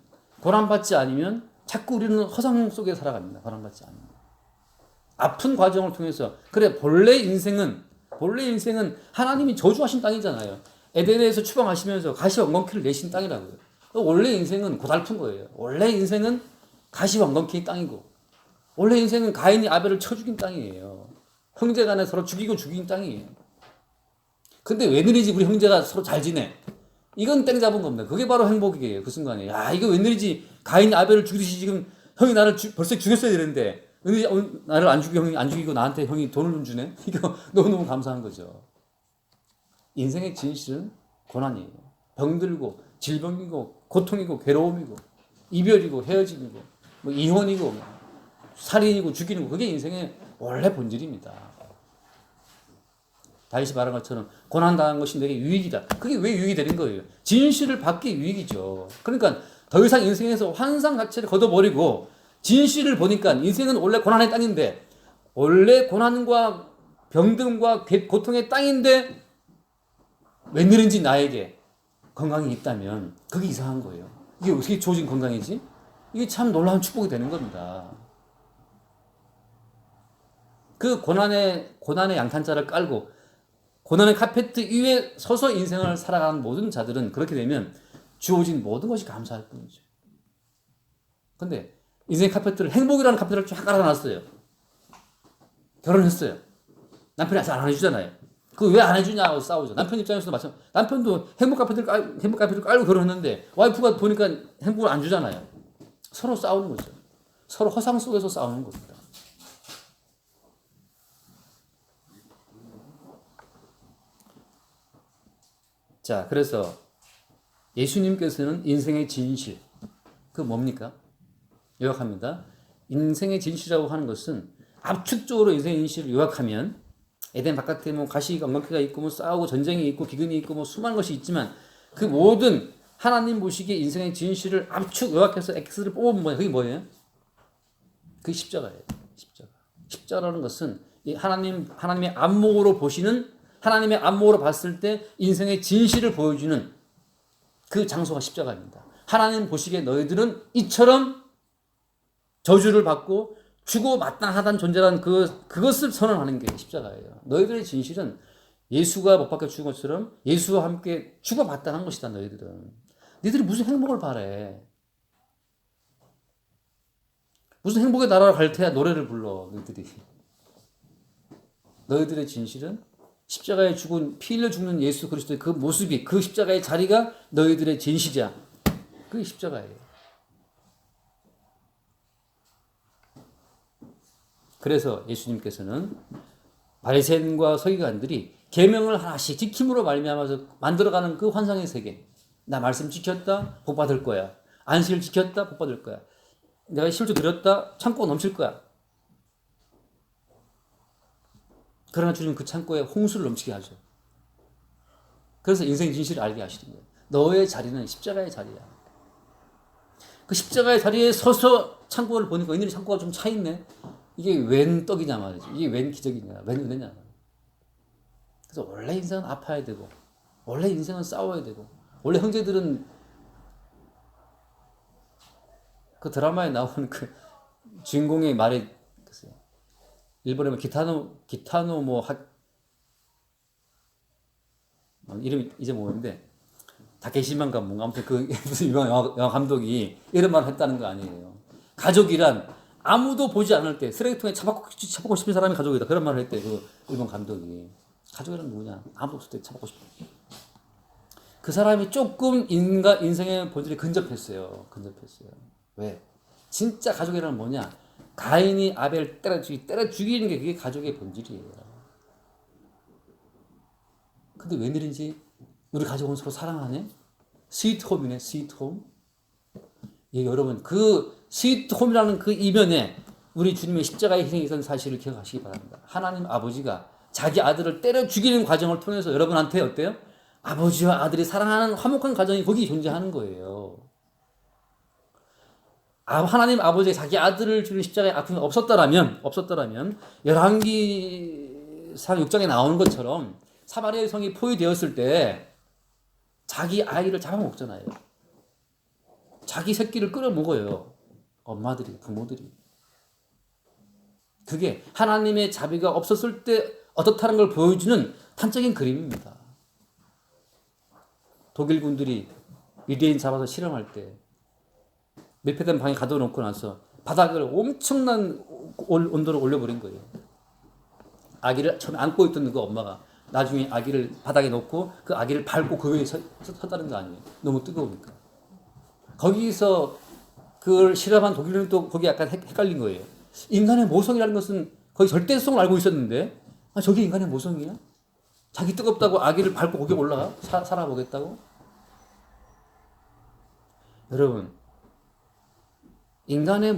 자꾸 우리는 허상 속에 살아갑니다. 고난받지 않으면. 아픈 과정을 통해서 그래 본래 인생은 하나님이 저주하신 땅이잖아요. 에덴에서 추방하시면서 가시왕건키를 내신 땅이라고요. 원래 인생은 고달픈 거예요. 원래 인생은 가시왕건키의 땅이고 원래 인생은 가인이 아벨을 쳐 죽인 땅이에요. 형제간에 서로 죽인 땅이에요. 근데 웬일이지 우리 형제가 서로 잘 지내. 이건 땡 잡은 겁니다. 그게 바로 행복이에요. 그 순간에. 야, 이거 웬일이지 가인이 아벨을 죽이듯이 지금 형이 나를 벌써 죽였어야 되는데 나를 안 죽이고 형이 안 죽이고 나한테 형이 돈을 좀 주네. 이거 너무너무 감사한 거죠. 인생의 진실은 고난이에요. 병들고 질병이고 고통이고 괴로움이고 이별이고 헤어짐이고 뭐 이혼이고 살인이고 죽이는 거 그게 인생의 원래 본질입니다. 다윗이 말한 것처럼 고난당한 것이 내게 유익이다. 그게 왜 유익이 되는 거예요? 진실을 받기 유익이죠. 그러니까 더 이상 인생에서 환상 자체를 걷어버리고 진실을 보니까 인생은 원래 고난의 땅인데 원래 고난과 병듦과 고통의 땅인데 웬일인지 나에게 건강이 있다면 그게 이상한 거예요. 이게 어떻게 주어진 건강이지? 이게 참 놀라운 축복이 되는 겁니다. 그 고난의 양탄자를 깔고 고난의 카페트 위에 서서 인생을 살아가는 모든 자들은 그렇게 되면 주어진 모든 것이 감사할 뿐이죠. 근데 인생의 카페트를 행복이라는 카페트를 쫙 깔아놨어요. 결혼했어요. 남편이 아직 안 해주잖아요. 그거 왜 안 해주냐고 싸우죠. 남편 입장에서도 마찬가지. 남편도 행복 카페트를 깔고 결혼했는데 와이프가 보니까 행복을 안 주잖아요. 서로 싸우는 거죠. 서로 허상 속에서 싸우는 겁니다. 자, 그래서 예수님께서는 인생의 진실, 그 뭡니까? 요약합니다. 인생의 진실이라고 하는 것은 압축적으로 인생의 진실을 요약하면 에덴 바깥에 뭐 가시 엉겅퀴가 있고 뭐 싸우고 전쟁이 있고 기근이 있고 뭐 수많은 것이 있지만 그 모든 하나님 보시기에 인생의 진실을 압축 요약해서 X를 뽑으면 뭐예요? 그게 뭐예요? 그게 십자가예요. 십자가라는 것은 하나님의 안목으로 보시는 하나님의 안목으로 봤을 때 인생의 진실을 보여주는 그 장소가 십자가입니다. 하나님 보시기에 너희들은 이처럼 저주를 받고 죽어 마땅하다는 존재라는 그것을 선언하는 게 십자가예요. 너희들의 진실은 예수가 못 박혀 죽은 것처럼 예수와 함께 죽어 마땅한 것이다. 너희들이 무슨 행복을 바래? 무슨 행복의 나라로 갈 테야 노래를 불러 너희들의 진실은 십자가에 죽은 피 흘려 죽는 예수 그리스도의 그 모습이 그 십자가의 자리가 너희들의 진실이야. 그게 십자가예요. 그래서 예수님께서는 바리새인과 서기관들이 계명을 하나씩 지킴으로 말미암아서 만들어가는 그 환상의 세계. 나 말씀 지켰다 복 받을 거야. 안식을 지켰다 복 받을 거야. 내가 실조 드렸다 창고가 넘칠 거야. 그러나 주님 그 창고에 홍수를 넘치게 하죠. 그래서 인생 진실을 알게 하시는 거예요. 너의 자리는 십자가의 자리야. 그 십자가의 자리에 서서 창고를 보니까 웬일이 창고가 좀 차 있네. 이게 웬 떡이냐 말이지. 이게 웬 기적이냐. 웬 은혜냐. 그래서 원래 인생은 아파야 되고 원래 인생은 싸워야 되고 원래 형제들은 그 드라마에 나오는 그 주인공의 말이 일본에 뭐 기타노 뭐 이름이 이제 모르는데 다케시만가 뭔가 아무튼 그 무슨 유명한 영화 감독이 이런 말을 했다는 거 아니에요. 가족이란 아무도 보지 않을 때 쓰레기통에 처박고 싶은 사람이 가족이다. 그런 말을 했대 그 일본 감독이. 가족이란 누구냐? 아무도 없을 때 처박고 싶어. 그 사람이 조금 인생의 본질에 근접했어요. 왜? 진짜 가족이란 뭐냐? 가인이 아벨 때려 죽이는 게 그게 가족의 본질이에요. 근데 웬일인지 우리 가족은 서로 사랑하네? 스위트홈이네, 스위트홈. 예, 여러분, 그 스위트홈이라는 그 이면에 우리 주님의 십자가의 희생이 있었던 사실을 기억하시기 바랍니다. 하나님 아버지가 자기 아들을 때려 죽이는 과정을 통해서 여러분한테 어때요? 아버지와 아들이 사랑하는 화목한 가정이 거기 존재하는 거예요. 하나님 아버지의 자기 아들을 주는 십자가의 아픔이 없었더라면 열왕기상 6장에 나오는 것처럼 사마리아 성이 포위되었을 때 자기 아이를 잡아먹잖아요. 자기 새끼를 끌어먹어요. 엄마들이, 부모들이. 그게 하나님의 자비가 없었을 때 어떻다는 걸 보여주는 단적인 그림입니다. 독일 군들이 유대인 잡아서 실험할 때 밀폐된 방에 가둬놓고 나서 바닥을 엄청난 온도로 올려버린 거예요. 아기를 처음에 안고 있던 그 엄마가 나중에 아기를 바닥에 놓고 그 아기를 밟고 그 위에 섰다는 거 아니에요. 너무 뜨거우니까. 거기서 그걸 실험한 독일인은 또 거기 약간 헷갈린 거예요. 인간의 모성이라는 것은 거의 절대성을 알고 있었는데 저게 인간의 모성이야? 자기 뜨겁다고 아기를 밟고 거기 올라가? 살아보겠다고? 여러분 인간의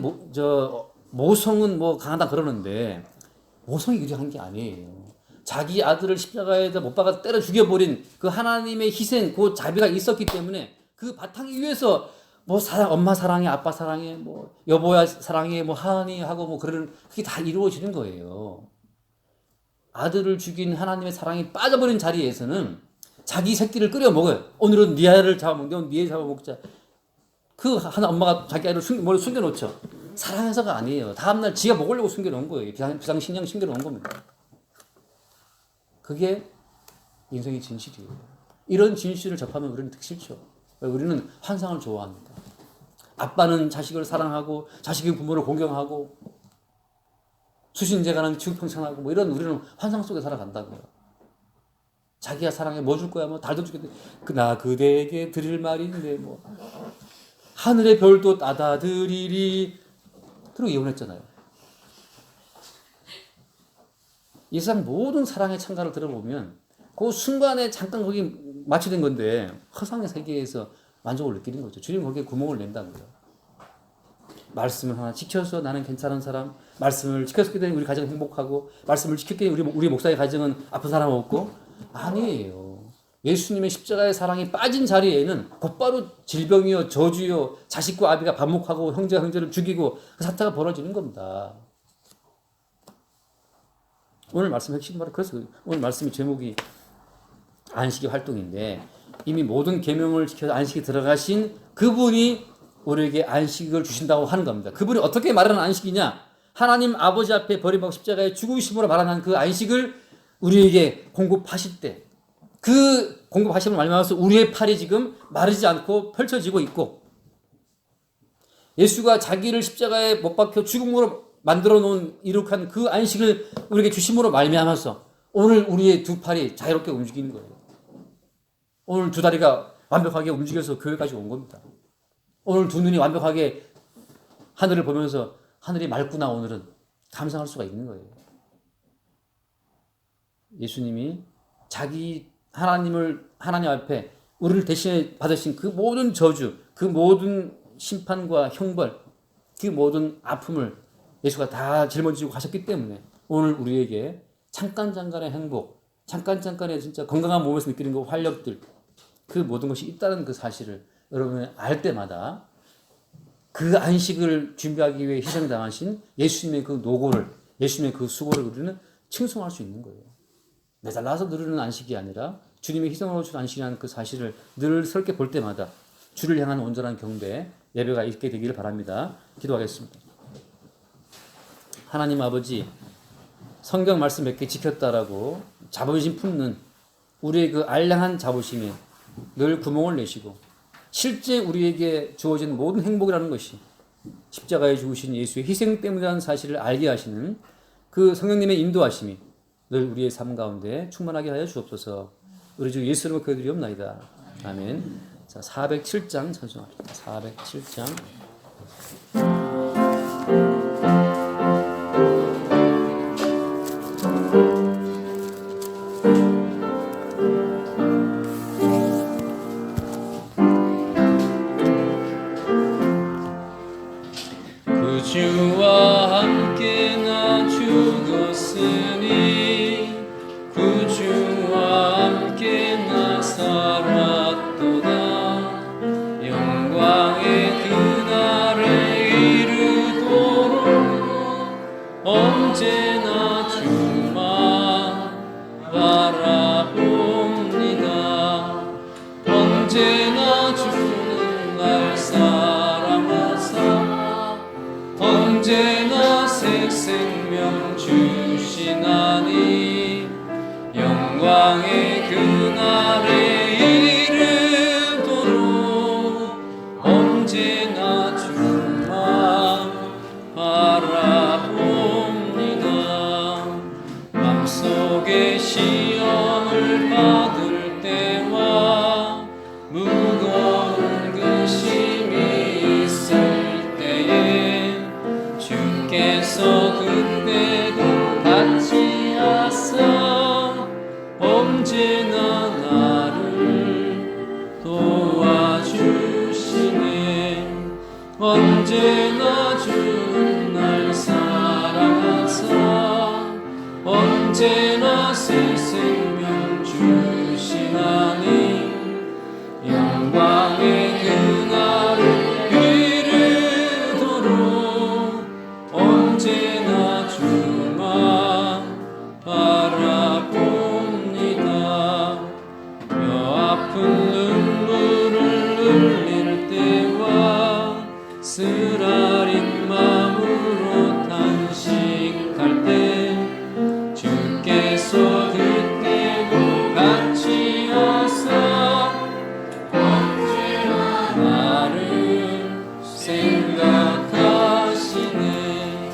모성은 뭐 강하다 그러는데 모성이 유리한 게 아니에요. 자기 아들을 십자가에다 못 박아 때려 죽여버린 그 하나님의 희생, 그 자비가 있었기 때문에 그 바탕 위에서 뭐 사랑, 엄마 사랑해, 아빠 사랑해, 뭐 여보야 사랑해, 뭐 하은이 하고 뭐 그런 그게 다 이루어지는 거예요. 아들을 죽인 하나님의 사랑이 빠져버린 자리에서는 자기 새끼를 끓여 먹어요. 오늘은 네 아이를 잡아먹자, 오늘 네 애 잡아먹자. 그 하나 엄마가 자기 아이를 머리 숨겨놓죠. 사랑해서가 아니에요. 다음날 지가 먹으려고 숨겨놓은 거예요. 비상식량 숨겨놓은 겁니다. 그게 인생의 진실이에요. 이런 진실을 접하면 우리는 듣기 싫죠. 우리는 환상을 좋아합니다. 아빠는 자식을 사랑하고 자식이 부모를 공경하고 수신제가는 지구평천하고 뭐 이런 우리는 환상 속에 살아간다고요. 자기가 사랑해 뭐 줄 거야 뭐 달도 주겠네. 나 그대에게 드릴 말인데 뭐 하늘의 별도 따다 드리리. 그리고 이혼했잖아요. 이 세상 모든 사랑의 찬가를 들어보면 그 순간에 잠깐 거기 마취된 건데 허상의 세계에서 만족을 느끼는 거죠. 주님 거기에 구멍을 낸다고요. 말씀을 하나 지켜서 나는 괜찮은 사람, 말씀을 지켰기 때문에 우리 가정은 행복하고, 말씀을 지켰기 때문에 우리 목사의 가정은 아픈 사람 없고, 아니에요. 예수님의 십자가의 사랑이 빠진 자리에는 곧바로 질병이요, 저주요, 자식과 아비가 반목하고 형제가 형제를 죽이고 그 사태가 벌어지는 겁니다. 오늘 말씀 핵심 바로 그래서 오늘 말씀의 제목이 안식의 활동인데 이미 모든 계명을 지켜서 안식에 들어가신 그분이 우리에게 안식을 주신다고 하는 겁니다. 그분이 어떻게 말하는 안식이냐? 하나님 아버지 앞에 버림받고 십자가에 죽으심으로 말하는 그 안식을 우리에게 공급하실 때 그 공급하심을 말미암아서 우리의 팔이 지금 마르지 않고 펼쳐지고 있고 예수가 자기를 십자가에 못 박혀 죽음으로 만들어 놓은 이룩한 그 안식을 우리에게 주심으로 말미암아서 오늘 우리의 두 팔이 자유롭게 움직이는 거예요. 오늘 두 다리가 완벽하게 움직여서 교회까지 온 겁니다. 오늘 두 눈이 완벽하게 하늘을 보면서 하늘이 맑구나 오늘은 감상할 수가 있는 거예요. 예수님이 자기 하나님 앞에 우리를 대신해 받으신 그 모든 저주, 그 모든 심판과 형벌, 그 모든 아픔을 예수가 다 짊어지고 가셨기 때문에 오늘 우리에게 잠깐의 행복, 잠깐의 진짜 건강한 몸에서 느끼는 그 활력들, 그 모든 것이 있다는 그 사실을 여러분이 알 때마다 그 안식을 준비하기 위해 희생당하신 예수님의 그 노고를, 예수님의 그 수고를 우리는 칭송할 수 있는 거예요. 매달라서 누리는 안식이 아니라 주님의 희생으로 준 안식이라는 그 사실을 늘 설계 볼 때마다 주를 향한 온전한 경배, 예배가 있게 되기를 바랍니다. 기도하겠습니다. 하나님 아버지, 성경 말씀 몇 개 지켰다라고 자부심 품는 우리의 그 알량한 자부심에 늘 구멍을 내시고 실제 우리에게 주어진 모든 행복이라는 것이 십자가에 죽으신 예수의 희생 때문이라는 사실을 알게 하시는 그 성령님의 인도하심이 늘 우리의 삶 가운데 충만하게 하여 주옵소서. 우리 주 예수로 기도드리옵나이다. 아멘. 자, 407장 찬송합니다. 407장. 주와 함께 나 죽었으니 그 주와 함께 나 살았도다. 영광의 그날에 이르도록 언제나 주만 바라봅니다. 언제나 주는 날 사랑하사 언제나 새 생명 주시나니 영광의 그날에 이르도록 언제나 주만 바라봅니다. 맘속에 시험을 받을 때와 무거운 근심이 있을 때에 주께서 그때도 같이 하사 언제나 나를 도와주시네. 언제나 주는 날 새 생명 주시나니 영광의 그날을 이르도록 언제나 주만 바라봅니다. 뼈 아픈 눈물을 흘릴 때와 쓰라린 마음으로 단식할 때 주께서 그때도 같이 하사 언제나 나를 생각하시네.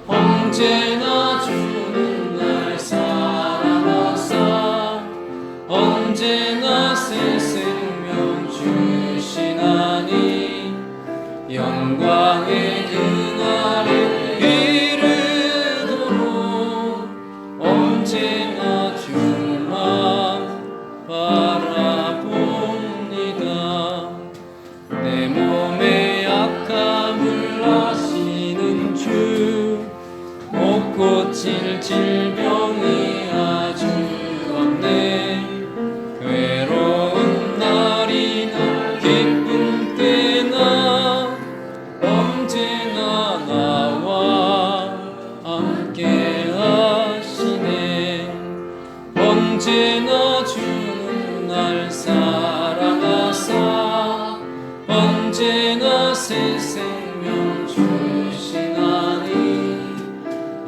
언제나 주는 날 사랑하사 언제나 새 생명 주시나니 영광의 그날을 이르도록 언제나 주만 바라봅니다. 내 몸의 약함을 아시는 주 못 고칠 질병이 아주 없네. 괴로운 날이나 기쁜 때나 언제나 나와 함께 하시네. 언제나 주는 날 사랑하사 언제나 새 생명 주시나니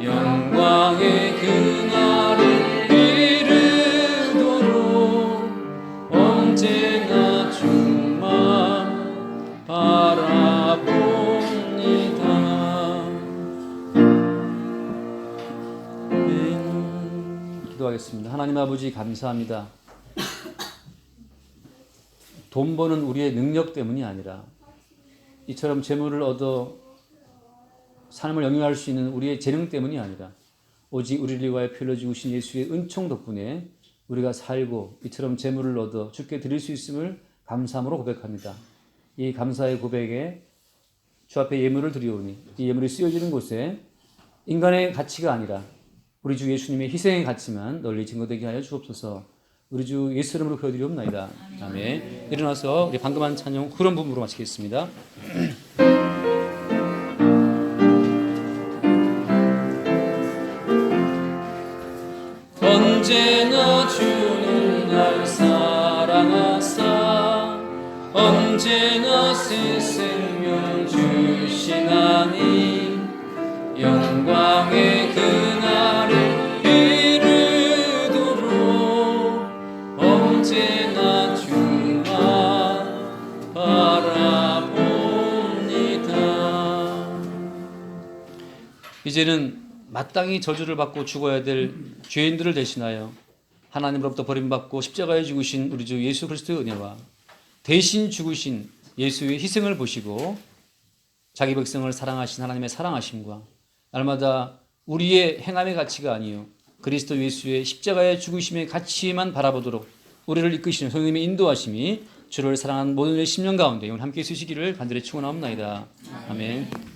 영광의 그날을 이르도록 언제나 주만 바라봅니다. 기도하겠습니다. 하나님 아버지 감사합니다. 돈 버는 우리의 능력 때문이 아니라 이처럼 재물을 얻어 삶을 영위할 수 있는 우리의 재능 때문이 아니라 오직 우리를 위하여 피흘려 죽으신 예수의 은총 덕분에 우리가 살고 이처럼 재물을 얻어 주께 드릴 수 있음을 감사함으로 고백합니다. 이 감사의 고백에 주 앞에 예물을 드리오니 이 예물이 쓰여지는 곳에 인간의 가치가 아니라 우리 주 예수님의 희생의 가치만 널리 증거되게 하여 주옵소서. 우리 주 예수 이름으로 기도드리옵나이다. 아멘. 일어나서 우리 방금 한 찬양 그런 부분으로 마치겠습니다. 언제나 주는 날 사랑하사 언제나 새 생명 주시나니 영광의 그날을 이르도록 언제나 주만 바라봅니다. 이제는 마땅히 저주를 받고 죽어야 될 죄인들을 대신하여 하나님으로부터 버림받고 십자가에 죽으신 우리 주 예수 그리스도의 은혜와 대신 죽으신 예수의 희생을 보시고 자기 백성을 사랑하신 하나님의 사랑하심과 날마다 우리의 행함의 가치가 아니요 그리스도 예수의 십자가의 죽으심의 가치만 바라보도록 우리를 이끄시는 성령님의 인도하심이 주를 사랑하는 모든 의 심령 가운데 오늘 함께 있으시기를 간절히 축원하옵나이다. 아멘.